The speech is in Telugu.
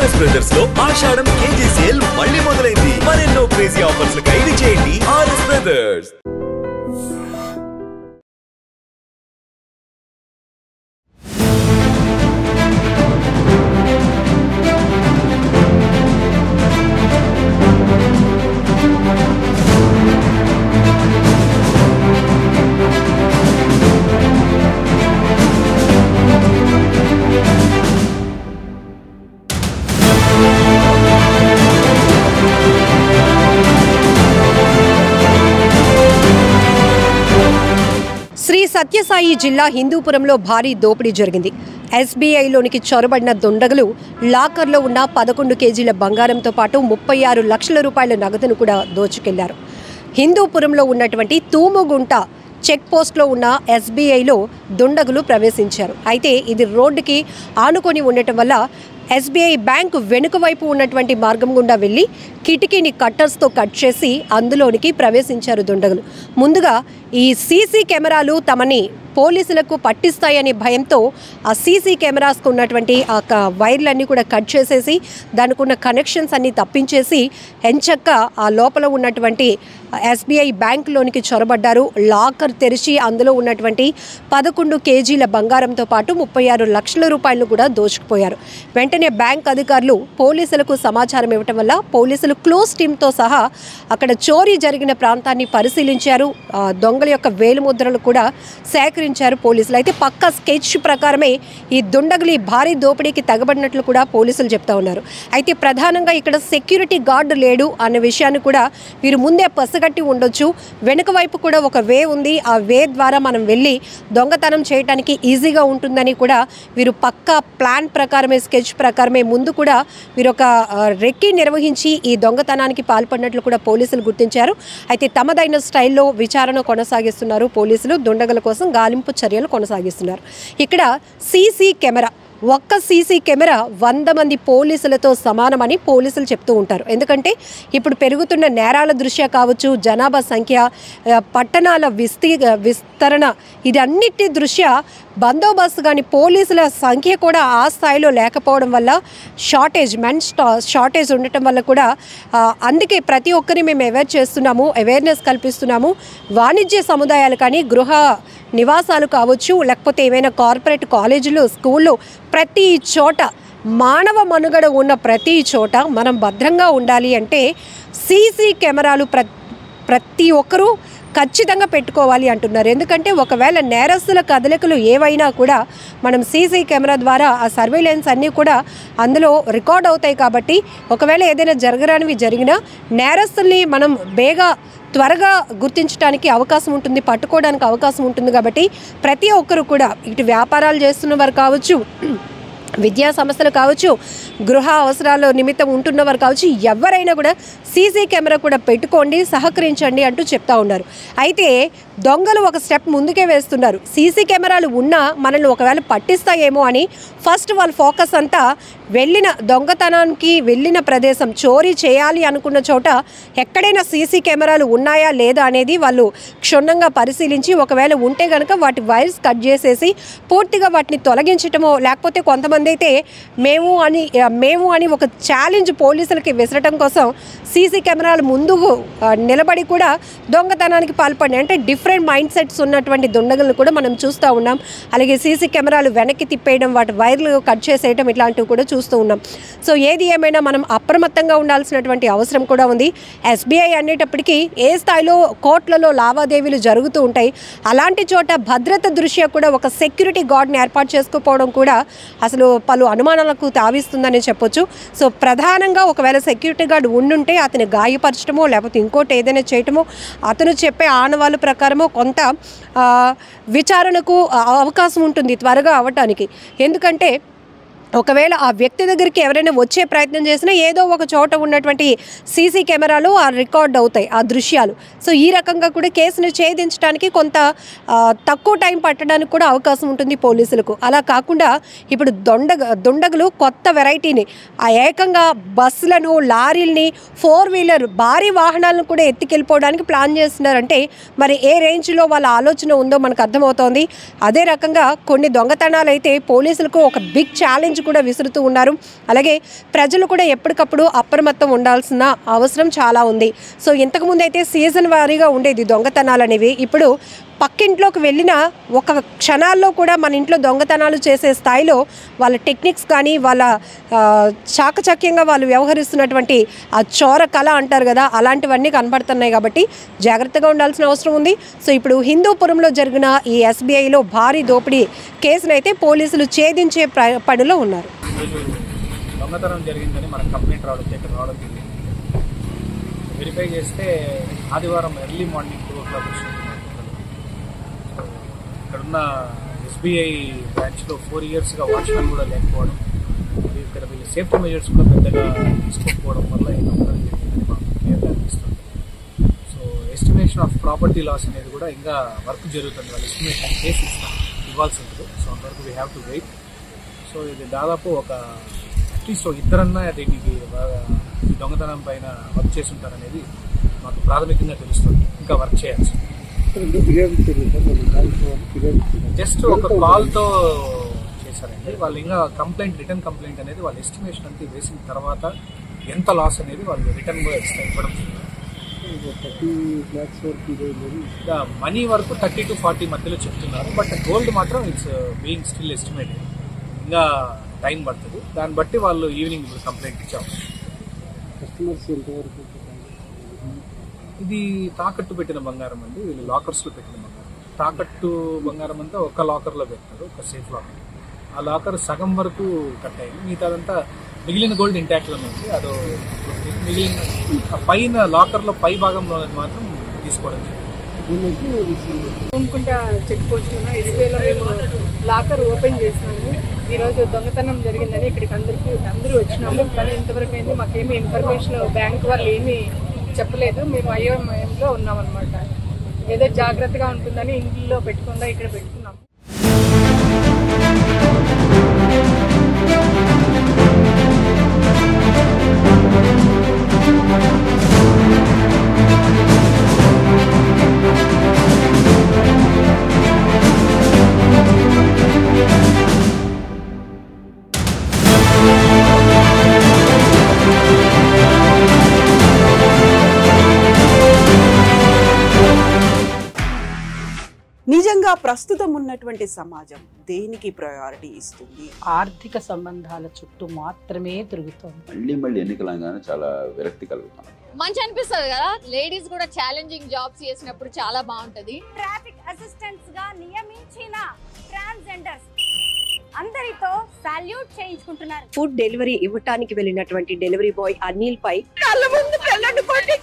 ఆర్ఎస్ బ్రదర్స్ లో ఆషాఢం కేజీ సేల్ మళ్ళీ మొదలైంది. మరెన్నో క్రేజీ ఆఫర్స్ ఖైదీ చేయండి ఆర్ఎస్ బ్రదర్స్. శ్రీ సత్యసాయి జిల్లా హిందూపురంలో భారీ దోపిడీ జరిగింది. ఎస్బీఐలోనికి చొరబడిన దుండగులు లాకర్లో ఉన్న 11 కేజీల బంగారంతో పాటు 36 లక్షల రూపాయల నగదును కూడా దోచుకెళ్లారు. హిందూపురంలో ఉన్నటువంటి తూముగుంట చెక్ పోస్ట్లో ఉన్న ఎస్బీఐలో దుండగులు ప్రవేశించారు. అయితే ఇది రోడ్డుకి ఆనుకొని ఉండటం వల్ల ఎస్బీఐ బ్యాంకు వెనుక వైపు ఉన్నటువంటి మార్గం గుండా వెళ్ళి కిటికీని కట్టర్స్తో కట్ చేసి అందులోనికి ప్రవేశించారు దుండగులు. ముందుగా ఈ సీసీ కెమెరాలు తమని పోలీసులకు పట్టిస్తాయనే భయంతో ఆ సీసీ కెమెరాస్కు ఉన్నటువంటి ఆ వైర్లన్నీ కూడా కట్ చేసేసి దానికి ఉన్న కనెక్షన్స్ అన్నీ తప్పించేసి ఎంచక్క ఆ లోపల ఉన్నటువంటి ఎస్బీఐ బ్యాంకులోనికి చొరబడ్డారు. లాకర్ తెరిచి అందులో ఉన్నటువంటి 11 కేజీల బంగారంతో పాటు 36 లక్షల రూపాయలను కూడా దోచుకుపోయారు. వెంటనే బ్యాంక్ అధికారులు పోలీసులకు సమాచారం ఇవ్వటం వల్ల పోలీసులు క్లోజ్ టీంతో సహా అక్కడ చోరీ జరిగిన ప్రాంతాన్ని పరిశీలించారు. దొంగల యొక్క వేలుముద్రలు కూడా సేకరించారు పోలీసులు. అయితే పక్కా స్కెచ్ ప్రకారమే ఈ దుండగులు భారీ దోపిడీకి తగబడినట్లు కూడా పోలీసులు చెప్తా ఉన్నారు. అయితే ప్రధానంగా ఇక్కడ సెక్యూరిటీ గార్డు లేడు అనే విషయాన్ని కూడా వీరు ముందే పసగట్టి ఉండొచ్చు. వెనుక వైపు కూడా ఒక వే ఉంది, ఆ వే ద్వారా మనం వెళ్ళి దొంగతనం చేయడానికి ఈజీగా ఉంటుందని కూడా వీరు పక్కా ప్లాన్ ప్రకారమే స్కెచ్ ప్రకారమే ముందు కూడా వీరు ఒక రెక్కి నిర్వహించి ఈ దొంగతనానికి పాల్పడినట్లు కూడా పోలీసులు గుర్తించారు. అయితే తమదైన స్టైల్లో విచారణ కొనసాగిస్తున్నారు పోలీసులు. దుండగుల కోసం గాలింపు చర్యలు కొనసాగిస్తున్నారు. ఇక్కడ సీసీ కెమెరా, ఒక్క సీసీ కెమెరా 100 మంది పోలీసులతో సమానమని పోలీసులు చెప్తూ ఉంటారు. ఎందుకంటే ఇప్పుడు పెరుగుతున్న నేరాల దృష్ట్యా కావచ్చు, జనాభా సంఖ్య, పట్టణాల విస్తరణ, ఇది అన్నిటి దృష్ట్యా బందోబస్తు కానీ పోలీసుల సంఖ్య కూడా ఆ స్థాయిలో లేకపోవడం వల్ల షార్టేజ్ ఉండటం వల్ల కూడా అందుకే ప్రతి ఒక్కరిని మేము అవేర్నెస్ కల్పిస్తున్నాము. వాణిజ్య సముదాయాలు కానీ, గృహ నివాసాలు కావచ్చు, లేకపోతే ఏవైనా కార్పొరేట్ కాలేజీలు, స్కూళ్ళు, ప్రతి చోట మానవ మనుగడ ఉన్న ప్రతి చోట మనం భద్రంగా ఉండాలి అంటే సీసీ కెమెరాలు ప్రతి ఒక్కరూ ఖచ్చితంగా పెట్టుకోవాలి అంటున్నారు. ఎందుకంటే ఒకవేళ నేరస్తుల కదలికలు ఏవైనా కూడా మనం సీసీ కెమెరా ద్వారా ఆ సర్వేలెన్స్ అన్నీ కూడా అందులో రికార్డ్ అవుతాయి. కాబట్టి ఒకవేళ ఏదైనా జరగరానివి జరిగినా నేరస్తుల్ని మనం త్వరగా గుర్తించడానికి అవకాశం ఉంటుంది, పట్టుకోవడానికి అవకాశం ఉంటుంది. కాబట్టి ప్రతి ఒక్కరు కూడా ఇటు వ్యాపారాలు చేస్తున్న వారు కావచ్చు, విద్యా సంస్థలు కావచ్చు, గృహ అవసరాల నిమిత్తం ఉంటున్నవారు కావచ్చు, ఎవరైనా కూడా సీసీ కెమెరా కూడా పెట్టుకోండి, సహకరించండి అంటూ చెప్తా ఉన్నారు. అయితే దొంగలు ఒక స్టెప్ ముందుకే వేస్తున్నారు. సీసీ కెమెరాలు ఉన్నా మనల్ని ఒకవేళ పట్టిస్తాయేమో అని ఫస్ట్ వాళ్ళ ఫోకస్ అంతా దొంగతనానికి వెళ్ళిన ప్రదేశం, చోరీ చేయాలి అనుకున్న చోట ఎక్కడైనా సీసీ కెమెరాలు ఉన్నాయా లేదా అనేది వాళ్ళు క్షుణ్ణంగా పరిశీలించి ఒకవేళ ఉంటే కనుక వాటి వైర్స్ కట్ చేసేసి పూర్తిగా వాటిని తొలగించటమో, లేకపోతే కొంతమంది అయితే మేము అని ఒక ఛాలెంజ్ పోలీసులకి విసరటం కోసం సీసీ కెమెరాలు ముందు నిలబడి కూడా దొంగతనానికి పాల్పడినాయి. అంటే డిఫరెంట్ మైండ్ సెట్స్ ఉన్నటువంటి దుండగులను కూడా మనం చూస్తూ ఉన్నాం. అలాగే సీసీ కెమెరాలు వెనక్కి తిప్పేయడం, వాటి వైర్లు కట్ చేసేయడం, ఇట్లాంటివి కూడా చూస్తూ ఉన్నాం. సో ఏది ఏమైనా మనం అప్రమత్తంగా ఉండాల్సినటువంటి అవసరం కూడా ఉంది. ఎస్బీఐ అనేటప్పటికీ ఏ స్థాయిలో కోట్లలో లావాదేవీలు జరుగుతూ ఉంటాయి. అలాంటి చోట భద్రత దృష్ట్యా కూడా ఒక సెక్యూరిటీ గార్డ్ని ఏర్పాటు చేసుకోకపోవడం కూడా అసలు పలు అనుమానాలకు తావిస్తుందని చెప్పొచ్చు. సో ప్రధానంగా ఒకవేళ సెక్యూరిటీ గార్డ్ ఉండుంటే అతని గాయపరచడమో లేకపోతే ఇంకోటి ఏదైనా చేయటమో, అతను చెప్పే ఆనవాళ్ళ ప్రకారమో కొంత విచారణకు అవకాశం ఉంటుంది త్వరగా అవ్వటానికి. ఎందుకంటే ఒకవేళ ఆ వ్యక్తి దగ్గరికి ఎవరైనా వచ్చే ప్రయత్నం చేసినా ఏదో ఒక చోట ఉన్నటువంటి సీసీ కెమెరాలు ఆ రికార్డ్ అవుతాయి ఆ దృశ్యాలు. సో ఈ రకంగా కూడా కేసును ఛేదించడానికి కొంత తక్కువ టైం పట్టడానికి కూడా అవకాశం ఉంటుంది పోలీసులకు. అలా కాకుండా ఇప్పుడు దుండగులు కొత్త వెరైటీని ఏకంగా బస్సులను, లారీల్ని, 4 వీలర్ భారీ వాహనాలను కూడా ఎత్తుకెళ్ళిపోవడానికి ప్లాన్ చేస్తున్నారంటే మరి ఏ రేంజ్లో వాళ్ళ ఆలోచన ఉందో మనకు అర్థమవుతోంది. అదే రకంగా కొన్ని దొంగతనాలు అయితే పోలీసులకు ఒక బిగ్ ఛాలెంజ్ ఛాలెంజ్ కూడా విసురుతూ ఉన్నారు. అలాగే ప్రజలు కూడా ఎప్పటికప్పుడు అప్రమత్తం ఉండాల్సిన అవసరం చాలా ఉంది. సో ఇంతకుముందు అయితే సీజన్ వారీగా ఉండేది దొంగతనాలు అనేవి. ఇప్పుడు పక్కింట్లోకి వెళ్ళిన ఒక క్షణాల్లో కూడా మన ఇంట్లో దొంగతనాలు చేసే స్థాయిలో వాళ్ళ టెక్నిక్స్ కానీ వాళ్ళ చాకచక్యంగా వాళ్ళు వ్యవహరిస్తున్నటువంటి ఆ చోర కళ అంటారు కదా, అలాంటివన్నీ కనబడుతున్నాయి. కాబట్టి జాగ్రత్తగా ఉండాల్సిన అవసరం ఉంది. సో ఇప్పుడు హిందూపురంలో జరిగిన ఈ SBIలో భారీ దోపిడీ కేసునైతే పోలీసులు ఛేదించే పనిలో ఉన్నారు. దొంగతనం జరిగిందని మనకు కంప్లైంట్ రావడం వెరిఫై చేస్తే ఆదివారం ఎర్లీ మార్నింగ్ 2 o'clock వచ్చింది. ఇక్కడున్న SBI బ్రాంచ్లో 4 yearsగా వాచ్మెన్ కూడా లేకపోవడం, ఇక్కడ వీళ్ళు సేఫ్టీ మెజర్స్ కూడా పెద్దగా తీసుకోకపోవడం వల్ల ఈ దొంగతనం జరిగిందని మాకు క్లియర్గా అనిపిస్తుంది. So estimation of property loss అనేది కూడా ఇంకా వర్క్ జరుగుతుంది. వాళ్ళు ఎస్టిమేషన్ చేసి ఇవ్వాల్సి ఉంటుంది. సో అంతవరకు we have to wait. So ఇది దాదాపు అట్లీస్ట్ ఇద్దరన్నా దీనికి బాగా ఈ దొంగతనం పైన వర్క్ చేసి ఉంటారనేది మాకు ప్రాథమికంగా తెలుస్తుంది. ఇంకా వర్క్ చేయాల్సి జస్ట్ ఒక కాల్తో చేశారండి వాళ్ళు. ఇంకా రిటర్న్ కంప్లైంట్ అనేది వాళ్ళు ఎస్టిమేషన్ అంతా వేసిన తర్వాత ఎంత లాస్ అనేది వాళ్ళు రిటర్న్ కూడా ఇవ్వడం. మనీ వరకు 30 to 40 మధ్యలో చెప్తున్నారు. బట్ గోల్డ్ మాత్రం ఇట్స్ బీయింగ్ స్టిల్ ఎస్టిమేటెడ్. ఇంకా టైం పడుతుంది. దాన్ని బట్టి వాళ్ళు ఈవినింగ్ కంప్లైంట్ ఇచ్చాము. ఇది తాకట్టు పెట్టిన బంగారం అండి. వీళ్ళు లాకర్స్లో పెట్టిన బంగారం. తాకట్టు బంగారం అంతా ఒక లాకర్లో పెడతారు, ఒక సేఫ్ లాకర్. ఆ లాకర్ సగం వరకు కట్ అయింది. మిగతాదంతా మిగిలిన గోల్డ్ ఇంటాక్ట్లోనే ఉంది. అదో మిగిలిన పైన లాకర్లో పై భాగంలో మాత్రం తీసుకోవడం జరిగింది. అనుకుంటా చెప్పుకోవచ్చు. SBIలో మేము లాకర్ ఓపెన్ చేసినాము. ఈరోజు దొంగతనం జరిగిందని ఇక్కడికి అందరూ వచ్చినాము. కానీ ఇంతవరకు అయితే మాకేమీ ఇన్ఫర్మేషన్ బ్యాంక్ వాళ్ళు ఏమీ చెప్పలేదు. మేము అయోమయంలో ఉన్నామన్నమాట. ఏదో జాగ్రత్తగా ఉంటుందని ఇంట్లో పెట్టుకుండా ఇక్కడ పెట్టుకున్నాము. నిజంగా ప్రస్తుతం ఉన్నటువంటి సమాజం దేనికి ప్రయారిటీ ఇస్తుంది? ఆర్థిక సంబంధాల చుట్టూ మాత్రమే తిరుగుతోంది. మళ్ళీ ఎన్నికలంగానే చాలా విరక్తి కలుగుతాం. మంచి అనిపిస్తుంది కదా, లేడీస్ కూడా ఛాలెంజింగ్ జాబ్స్ చేసినప్పుడు చాలా బాగుంటది. ట్రాఫిక్ అసిస్టెంట్స్ గా నియమించిన ట్రాన్స్జెండర్స్ అందరితో సాల్యూట్ చేయించుకుంటున్నారు. ఫుడ్ డెలివరీ ఇవ్వటానికి వెళ్ళినటువంటి డెలివరీ బాయ్ అనిల్ పై కళ్ళ ముందు పెళ్ళండి కొట్టి